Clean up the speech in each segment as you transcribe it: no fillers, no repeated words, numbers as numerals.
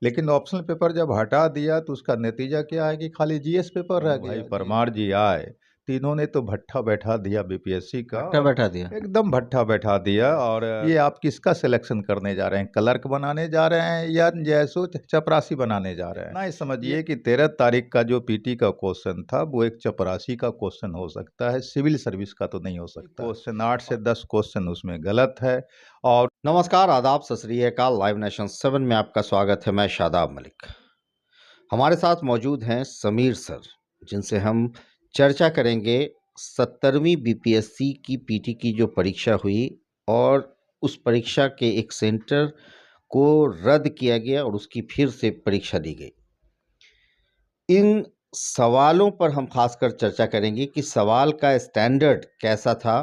लेकिन optional paper जब हटा दिया तो उसका नतीजा क्या है कि खाली जीएस पेपर रह गया। भाई परमार जी आए तो इन्होंने तो भट्ठा बैठा दिया बीपीएससी का, भट्टा बैठा दिया। एकदम भट्ठा बैठा दिया। और ये आप किसका सिलेक्शन करने जा रहे हैं? क्लर्क बनाने जा रहे हैं या जैसो चपरासी बनाने जा रहे हैं? ना ही समझिए कि 13 तारीख का जो पीटी का क्वेश्चन था वो एक चपरासी का क्वेश्चन हो सकता है, सिविल सर्विस का तो नहीं हो सकता। क्वेश्चन 8 से 10 क्वेश्चन उसमें गलत है। और नमस्कार, आदाब, सत श्री अकाल। लाइव नेशन 7 में आपका स्वागत है। मैं शादाब मलिक। हमारे साथ मौजूद हैं समीर सर, जिनसे हम चर्चा करेंगे 17वीं बीपीएससी की पीटी की जो परीक्षा हुई और उस परीक्षा के एक सेंटर को रद्द किया गया और उसकी फिर से परीक्षा दी गई। इन सवालों पर हम खासकर चर्चा करेंगे कि सवाल का स्टैंडर्ड कैसा था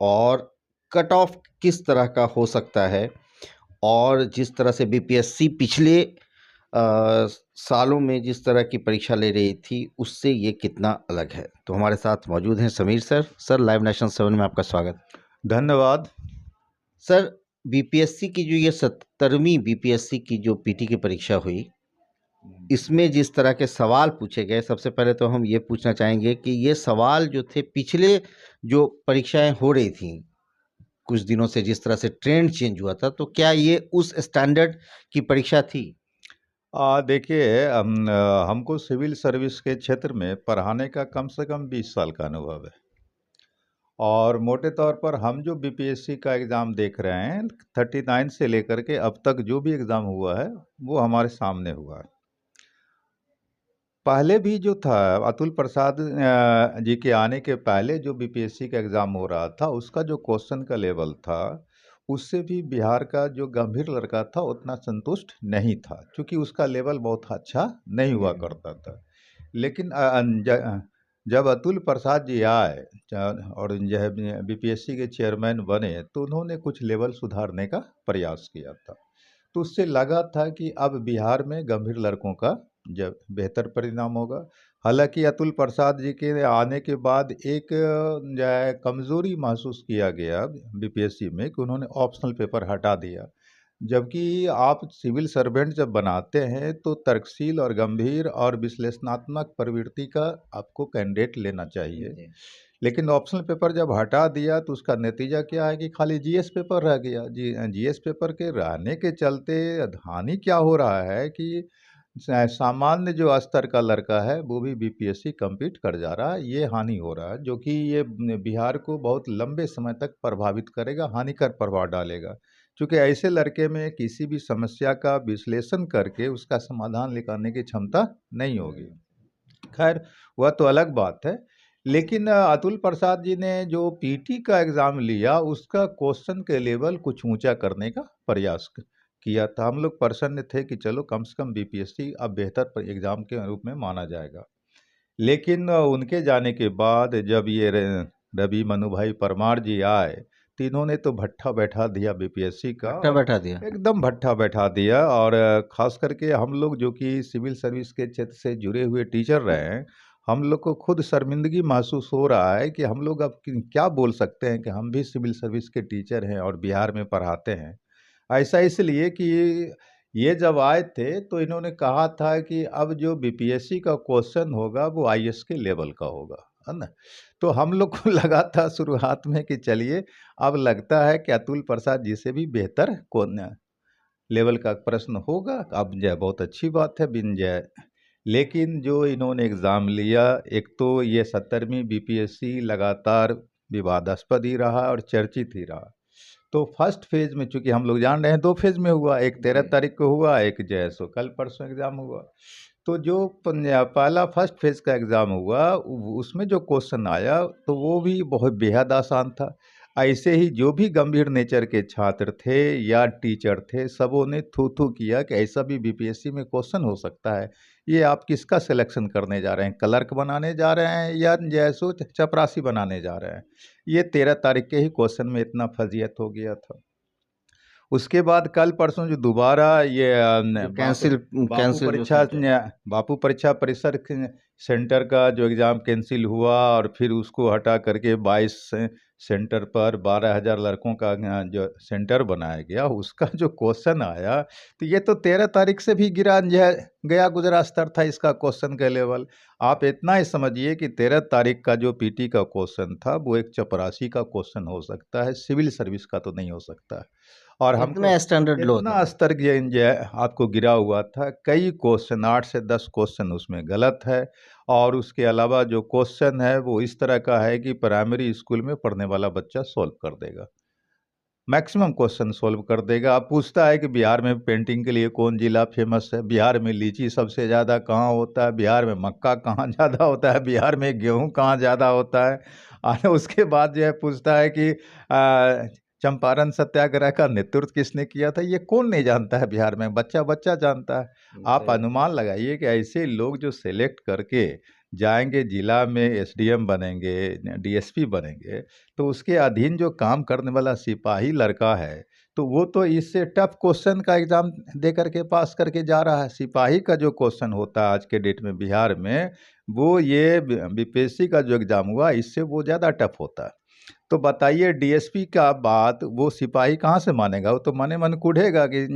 और कट ऑफ किस तरह का हो सकता है, और जिस तरह से बीपीएससी पिछले सालों में जिस तरह की परीक्षा ले रही थी उससे ये कितना अलग है। तो हमारे साथ मौजूद हैं Sameer sir. Sir, live nation 7 में आपका स्वागत। धन्यवाद सर, बीपीएससी की जो ये 17वीं बीपीएससी की जो पीटी की परीक्षा हुई, इसमें जिस तरह के सवाल पूछे गए, सबसे पहले तो हम ये पूछना चाहेंगे कि ये सवाल जो थे पिछले जो परीक्षाएं हो रही थी कुछ दिनों से, जिस तरह से ट्रेंड चेंज हुआ था, तो क्या ये उस स्टैंडर्ड की परीक्षा थी? देखिए, हमको सिविल सर्विस के क्षेत्र में पढ़ाने का कम से कम 20 साल का अनुभव है। और मोटे तौर पर हम जो बीपीएससी का एग्ज़ाम देख रहे हैं 39 से लेकर के अब तक जो भी एग्ज़ाम हुआ है वो हमारे सामने हुआ है। पहले भी जो था अतुल प्रसाद जी के आने के पहले जो बीपीएससी का एग्ज़ाम हो रहा था उसका जो क्वेश्चन का लेवल था उससे भी बिहार का जो गंभीर लड़का था उतना संतुष्ट नहीं था, क्योंकि उसका लेवल बहुत अच्छा नहीं हुआ करता था। लेकिन जब अतुल प्रसाद जी आए और जो बीपीएससी के चेयरमैन बने तो उन्होंने कुछ लेवल सुधारने का प्रयास किया था। तो उससे लगा था कि अब बिहार में गंभीर लड़कों का जब बेहतर परिणाम होगा। हालांकि अतुल प्रसाद जी के आने के बाद एक जो है कमज़ोरी महसूस किया गया बीपीएससी में कि उन्होंने ऑप्शनल पेपर हटा दिया। जबकि आप सिविल सर्वेंट जब बनाते हैं तो तर्कशील और गंभीर और विश्लेषणात्मक प्रवृत्ति का आपको कैंडिडेट लेना चाहिए। लेकिन ऑप्शनल पेपर जब हटा दिया तो उसका नतीजा क्या है कि खाली जीएस पेपर रह गया। जीएस पेपर के रहने के चलते हानि क्या हो रहा है कि सामान्य जो स्तर का लड़का है वो भी बीपीएससी कम्पीट कर जा रहा है। ये हानि हो रहा है जो कि ये बिहार को बहुत लंबे समय तक प्रभावित करेगा, हानिकर प्रभाव डालेगा। क्योंकि ऐसे लड़के में किसी भी समस्या का विश्लेषण करके उसका समाधान निकालने की क्षमता नहीं होगी। खैर, वह तो अलग बात है। लेकिन अतुल प्रसाद जी ने जो पीटी का एग्ज़ाम लिया उसका क्वेश्चन के लेवल कुछ ऊंचा करने का प्रयास किया था। हम लोग प्रसन्न थे कि चलो कम से कम बीपीएससी अब बेहतर एग्ज़ाम के रूप में माना जाएगा। लेकिन उनके जाने के बाद जब ये रवि मनु भाई परमार जी आए तो इन्होंने तो भट्ठा बैठा दिया बीपीएससी का, भट्टा बैठा दिया। एकदम भट्ठा बैठा दिया। और खास करके हम लोग जो कि सिविल सर्विस के क्षेत्र से जुड़े हुए टीचर रहे हैं, हम लोग को खुद शर्मिंदगी महसूस हो रहा है कि हम लोग अब क्या बोल सकते हैं कि हम भी सिविल सर्विस के टीचर हैं और बिहार में पढ़ाते हैं। ऐसा इसलिए कि ये जब आए थे तो इन्होंने कहा था कि अब जो बीपीएससी का क्वेश्चन होगा वो आईएएस के लेवल का होगा, है ना। तो हम लोग को लगा था शुरुआत में कि चलिए अब लगता है कि अतुल प्रसाद जी से भी बेहतर कौन लेवल का प्रश्न होगा। अब जय बहुत अच्छी बात है बिन जय। लेकिन जो इन्होंने एग्ज़ाम लिया, एक तो ये 17वीं बीपीएससी लगातार विवादास्पद ही रहा और चर्चित ही रहा। तो फर्स्ट फेज में चूंकि हम लोग जान रहे हैं 2 फेज में हुआ, एक 13 तारीख को हुआ, एक जो है सो कल परसों एग्ज़ाम हुआ। तो जो पहला फर्स्ट फेज का एग्ज़ाम हुआ उसमें जो क्वेश्चन आया तो वो भी बहुत बेहद आसान था। ऐसे ही जो भी गंभीर नेचर के छात्र थे या टीचर थे सबों ने थू थू किया कि ऐसा भी बीपीएससी में क्वेश्चन हो सकता है। ये आप किसका सिलेक्शन करने जा रहे हैं? क्लर्क बनाने जा रहे हैं या जैसो चपरासी बनाने जा रहे हैं? ये 13 तारीख के ही क्वेश्चन में इतना फजीयत हो गया था। उसके बाद कल परसों जो दोबारा ये जो कैंसिल बापू कैंसिल जो परीक्षा सेंटर। बापू परीक्षा परिसर सेंटर का जो एग्ज़ाम कैंसिल हुआ और फिर उसको हटा करके 22 सेंटर पर 12,000 लड़कों का जो सेंटर बनाया गया, उसका जो क्वेश्चन आया तो ये तो 13 तारीख से भी गिरा गया गुजरा स्तर था इसका क्वेश्चन का लेवल। आप इतना ही समझिए कि 13 तारीख का जो पीटी का क्वेश्चन था वो एक चपरासी का क्वेश्चन हो सकता है, सिविल सर्विस का तो नहीं हो सकता है। और हमको इतना स्टैंडर्ड लो इतना था। स्तर जो है आपको गिरा हुआ था, कई क्वेश्चन 8 से 10 क्वेश्चन उसमें गलत है। और उसके अलावा जो क्वेश्चन है वो इस तरह का है कि प्राइमरी स्कूल में पढ़ने वाला बच्चा सॉल्व कर देगा, मैक्सिमम क्वेश्चन सॉल्व कर देगा। आप पूछता है कि बिहार में पेंटिंग के लिए कौन जिला फेमस है, बिहार में लीची सबसे ज़्यादा कहाँ होता है, बिहार में मक्का कहाँ ज़्यादा होता है, बिहार में गेहूँ कहाँ ज़्यादा होता है। और उसके बाद जो है पूछता है कि चंपारण सत्याग्रह का नेतृत्व किसने किया था, ये कौन नहीं जानता है बिहार में, बच्चा बच्चा जानता है। आप सही। अनुमान लगाइए कि ऐसे लोग जो सेलेक्ट करके जाएंगे जिला में एसडीएम बनेंगे, डीएसपी बनेंगे, तो उसके अधीन जो काम करने वाला सिपाही लड़का है तो वो तो इससे टफ क्वेश्चन का एग्ज़ाम दे करके पास करके जा रहा है। सिपाही का जो क्वेश्चन होता है आज के डेट में बिहार में, वो ये बीपीएससी का जो एग्ज़ाम हुआ इससे वो ज़्यादा टफ होता है। तो बताइए डीएसपी का बात वो सिपाही कहाँ से मानेगा, वो तो मने मन कूढ़ेगा कि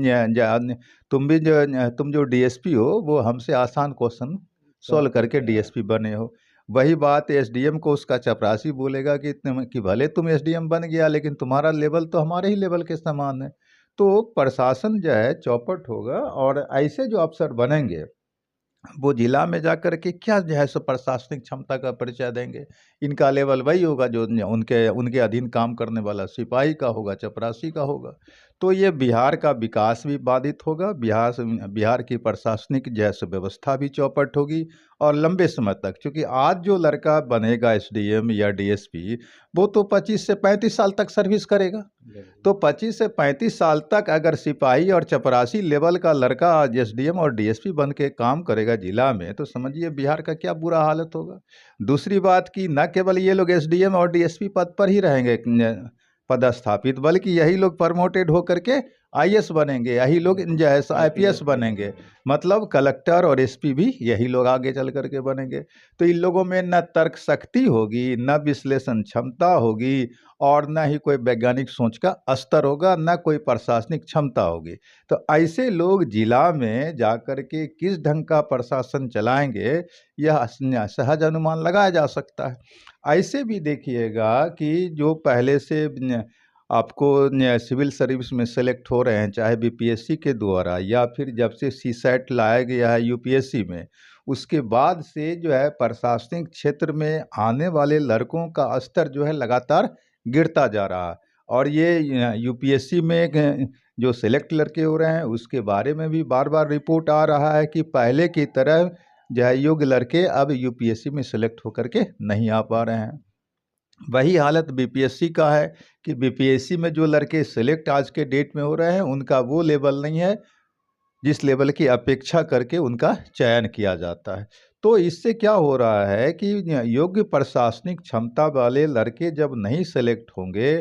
तुम जो डीएसपी हो वो हमसे आसान क्वेश्चन सॉल्व करके डीएसपी बने हो। वही बात एसडीएम को उसका चपरासी बोलेगा कि भले तुम एसडीएम बन गया लेकिन तुम्हारा लेवल तो हमारे ही लेवल के समान है। तो प्रशासन जो है चौपट होगा और ऐसे जो अफसर बनेंगे वो जिला में जाकर के क्या जो है सो प्रशासनिक क्षमता का परिचय देंगे। इनका लेवल वही होगा जो उनके उनके अधीन काम करने वाला सिपाही का होगा, चपरासी का होगा। तो ये बिहार का विकास भी बाधित होगा, बिहार की प्रशासनिक जो है सो व्यवस्था भी चौपट होगी। और लंबे समय तक, क्योंकि आज जो लड़का बनेगा एसडीएम या डीएसपी वो तो 25 से 35 साल तक सर्विस करेगा। तो 25 से 35 साल तक अगर सिपाही और चपरासी लेवल का लड़का एसडीएम और डीएसपी बन के काम करेगा जिला में, तो समझिए बिहार का क्या बुरा हालत होगा। दूसरी बात कि न केवल ये लोग एसडीएम और डीएसपी पद पर ही रहेंगे पदस्थापित, बल्कि यही लोग प्रमोटेड होकर के आईएएस बनेंगे, यही लोग जो है आईपीएस बनेंगे। मतलब कलेक्टर और एसपी भी यही लोग आगे चल करके बनेंगे। तो इन लोगों में न तर्क शक्ति होगी, न विश्लेषण क्षमता होगी, और न ही कोई वैज्ञानिक सोच का स्तर होगा, न कोई प्रशासनिक क्षमता होगी। तो ऐसे लोग जिला में जाकर के किस ढंग का प्रशासन चलाएंगे, यह सहज अनुमान लगाया जा सकता है। ऐसे भी देखिएगा कि जो पहले से आपको सिविल सर्विस में सेलेक्ट हो रहे हैं, चाहे बीपीएससी के द्वारा या फिर जब से सीसैट लाया गया है यूपीएससी में, उसके बाद से जो है प्रशासनिक क्षेत्र में आने वाले लड़कों का स्तर जो है लगातार गिरता जा रहा है। और ये यूपीएससी में जो सेलेक्ट लड़के हो रहे हैं उसके बारे में भी बार बार रिपोर्ट आ रहा है कि पहले की तरह जो है योग्य लड़के अब यूपीएससी में सेलेक्ट होकर के नहीं आ पा रहे हैं। वही हालत बीपीएससी का है कि बीपीएससी में जो लड़के सेलेक्ट आज के डेट में हो रहे हैं उनका वो लेवल नहीं है जिस लेवल की अपेक्षा करके उनका चयन किया जाता है। तो इससे क्या हो रहा है कि योग्य प्रशासनिक क्षमता वाले लड़के जब नहीं सेलेक्ट होंगे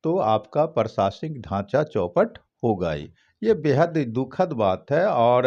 तो आपका प्रशासनिक ढांचा चौपट होगा ही। ये बेहद दुखद बात है। और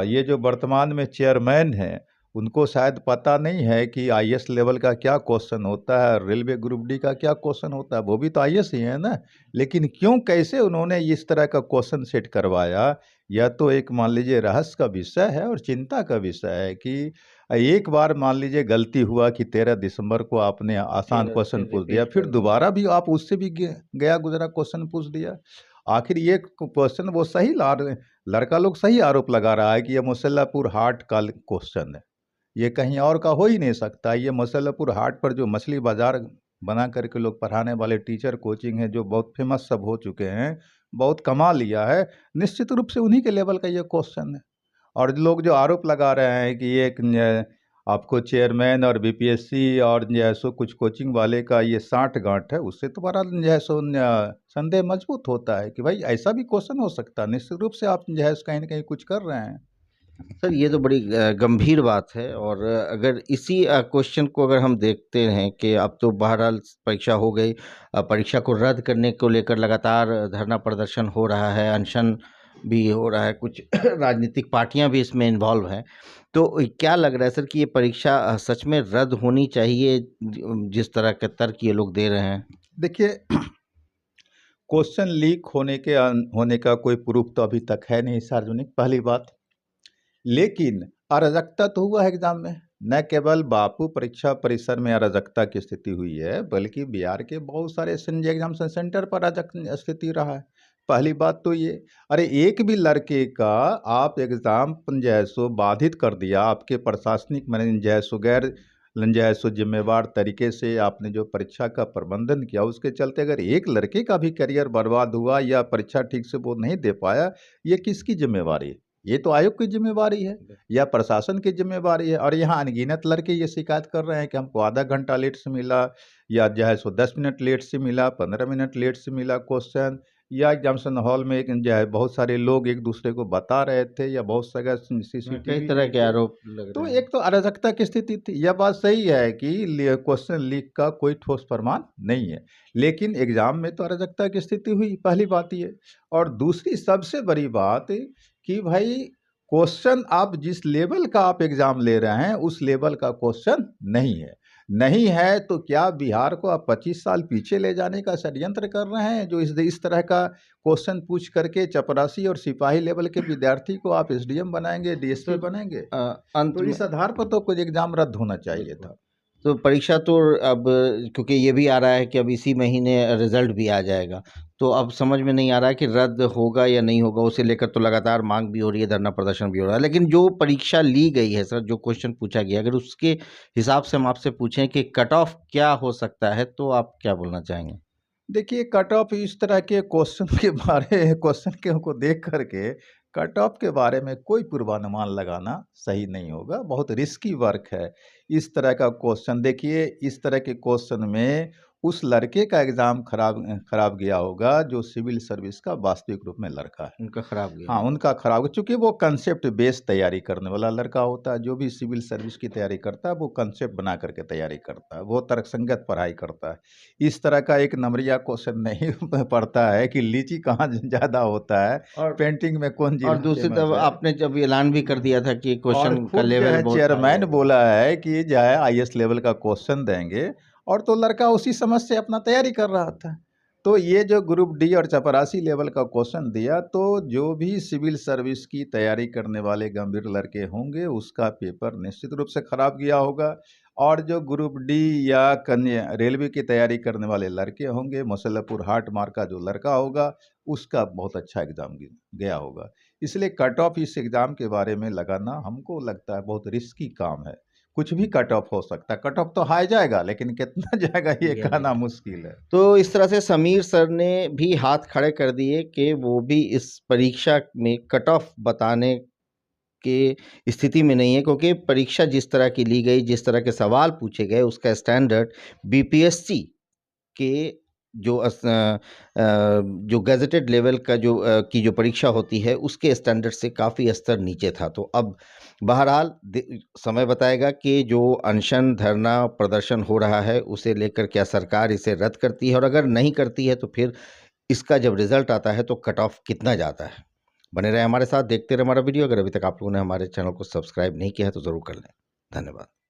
ये जो वर्तमान में चेयरमैन हैं उनको शायद पता नहीं है कि आईएएस लेवल का क्या क्वेश्चन होता है, रेलवे ग्रुप डी का क्या क्वेश्चन होता है, वो भी तो आईएएस ही है ना। लेकिन क्यों कैसे उन्होंने इस तरह का क्वेश्चन सेट करवाया, यह तो एक मान लीजिए रहस्य का विषय है और चिंता का विषय है कि एक बार मान लीजिए गलती हुआ कि 13 दिसंबर को आपने आसान क्वेश्चन पूछ दिया, फिर दोबारा भी आप उससे भी गया गुजरा क्वेश्चन पूछ दिया। आखिर ये क्वेश्चन वो सही लड़का लोग सही आरोप लगा रहा है कि ये मुसल्लापुर हाट का क्वेश्चन है, ये कहीं और का हो ही नहीं सकता। ये मुसल्लापुर हाट पर जो मछली बाजार बना करके लोग पढ़ाने वाले टीचर कोचिंग है जो बहुत फेमस सब हो चुके हैं, बहुत कमा लिया है, निश्चित रूप से उन्हीं के लेवल का ये क्वेश्चन है। और लोग जो आरोप लगा रहे हैं कि ये आपको चेयरमैन और बीपीएससी और जो है सो कुछ कोचिंग वाले का ये साठ गांठ है, उससे तो बड़ा जो है सो संदेह मजबूत होता है कि भाई ऐसा भी क्वेश्चन हो सकता है। निश्चित रूप से आप जो है कहीं ना कहीं कुछ कर रहे हैं। सर ये तो बड़ी गंभीर बात है। और अगर इसी क्वेश्चन को अगर हम देखते हैं कि अब तो बहरहाल परीक्षा हो गई, परीक्षा को रद्द करने को लेकर लगातार धरना प्रदर्शन हो रहा है, अनशन भी हो रहा है, कुछ राजनीतिक पार्टियां भी इसमें इन्वॉल्व हैं। तो क्या लग रहा है सर कि ये परीक्षा सच में रद्द होनी चाहिए, जिस तरह के तर्क ये लोग दे रहे हैं? देखिए, क्वेश्चन लीक होने का कोई प्रूफ तो अभी तक है नहीं सार्वजनिक, पहली बात। लेकिन अराजकता तो हुआ है एग्जाम में। न केवल बापू परीक्षा परिसर में अराजकता की स्थिति हुई है, बल्कि बिहार के बहुत सारे संजय एग्जामिनेशन सेंटर पर अराजक स्थिति रहा है। पहली बात तो ये, अरे एक भी लड़के का आप एग्जाम जैसो बाधित कर दिया, आपके प्रशासनिक मैनेजमेंट जैसो गैर जैसो जिम्मेवार तरीके से आपने जो परीक्षा का प्रबंधन किया, उसके चलते अगर एक लड़के का भी करियर बर्बाद हुआ या परीक्षा ठीक से वो नहीं दे पाया, ये किसकी जिम्मेवारी है? ये तो आयोग की जिम्मेवारी है या प्रशासन की जिम्मेवारी है। और यहाँ अनगिनत लड़के ये शिकायत कर रहे हैं कि हमको आधा घंटा लेट से मिला, या जो है सो 10 मिनट लेट से मिला, 15 मिनट लेट से मिला क्वेश्चन, या एग्जामिनेशन हॉल में एक जो है बहुत सारे लोग एक दूसरे को बता रहे थे, या बहुत सारे कई सीसीटीवी तरह भी के थे। आरोप लग तो रहे हैं। एक तो अराजकता की स्थिति थी। यह बात सही है कि क्वेश्चन लीक का कोई ठोस प्रमाण नहीं है, लेकिन एग्जाम में तो अराजकता की स्थिति हुई, पहली बात ये। और दूसरी सबसे बड़ी बात कि भाई, क्वेश्चन आप जिस लेवल का आप एग्जाम ले रहे हैं उस लेवल का क्वेश्चन नहीं है। नहीं है तो क्या बिहार को आप 25 साल पीछे ले जाने का षड्यंत्र कर रहे हैं, जो इस तरह का क्वेश्चन पूछ करके चपरासी और सिपाही लेवल के विद्यार्थी को आप एसडीएम बनाएंगे, डीएसपी सर बनाएंगे? अंत तो में इस आधार पर तो कुछ एग्जाम रद्द होना चाहिए बिल्कुल। था। तो परीक्षा तो अब, क्योंकि ये भी आ रहा है कि अब इसी महीने रिजल्ट भी आ जाएगा, तो अब समझ में नहीं आ रहा है कि रद्द होगा या नहीं होगा। उसे लेकर तो लगातार मांग भी हो रही है, धरना प्रदर्शन भी हो रहा है। लेकिन जो परीक्षा ली गई है सर, जो क्वेश्चन पूछा गया, अगर उसके हिसाब से हम आपसे पूछें कि कट ऑफ क्या हो सकता है, तो आप क्या बोलना चाहेंगे? देखिए, कट ऑफ इस तरह के क्वेश्चन के को देख करके कट ऑफ के बारे में कोई पूर्वानुमान लगाना सही नहीं होगा, बहुत रिस्की वर्क है। इस तरह का क्वेश्चन देखिए, इस तरह के क्वेश्चन में उस लड़के का एग्जाम खराब गया होगा जो सिविल सर्विस का वास्तविक रूप में लड़का है। उनका खराब गया हाँ, होगा। उनका खराब, चूँकि वो कंसेप्ट बेस्ड तैयारी करने वाला लड़का होता है। जो भी सिविल सर्विस की तैयारी करता है, वो कंसेप्ट बना करके तैयारी करता है, वो तर्कसंगत पढ़ाई करता है। इस तरह का एक नंबरिया क्वेश्चन नहीं पढ़ता है कि लीची कहाँ ज़्यादा होता है, और पेंटिंग में कौन और जिला दूसरी फेमस तरफ है। आपने जब ऐलान भी कर दिया था कि और क्वेश्चन का खुद जो लेवल है बहुत हाई चेयरमैन आएगा। बोला है कि जो है आईएएस लेवल का क्वेश्चन देंगे, और तो लड़का उसी समझ से अपना तैयारी कर रहा था। तो ये जो ग्रुप डी और चपरासी लेवल का क्वेश्चन दिया, तो जो भी सिविल सर्विस की तैयारी करने वाले गंभीर लड़के होंगे उसका पेपर निश्चित रूप से खराब गया होगा। और जो ग्रुप डी या कन्या रेलवे की तैयारी करने वाले लड़के होंगे, मुसल्लपुर हाट मार्क का जो लड़का होगा, उसका बहुत अच्छा एग्जाम गया होगा। इसलिए कट ऑफ इस एग्जाम के बारे में लगाना हमको लगता है बहुत रिस्की काम है। कुछ भी कट ऑफ हो सकता है, कट ऑफ तो हाई जाएगा, लेकिन कितना जाएगा ये ये नहीं कहना है। मुश्किल है। तो इस तरह से समीर सर ने भी हाथ खड़े कर दिए कि वो भी इस परीक्षा में कट ऑफ बताने के स्थिति में नहीं है, क्योंकि परीक्षा जिस तरह की ली गई, जिस तरह के सवाल पूछे गए, उसका स्टैंडर्ड बीपीएससी के जो गैजेटेड लेवल का की जो परीक्षा होती है, उसके स्टैंडर्ड से काफ़ी स्तर नीचे था। तो अब बहरहाल समय बताएगा कि जो अनशन धरना प्रदर्शन हो रहा है, उसे लेकर क्या सरकार इसे रद्द करती है, और अगर नहीं करती है तो फिर इसका जब रिजल्ट आता है तो कट ऑफ कितना जाता है। बने रहे हमारे साथ, देखते रहे हमारा वीडियो। अगर अभी तक आप लोगों ने हमारे चैनल को सब्सक्राइब नहीं किया है तो ज़रूर कर लें। धन्यवाद।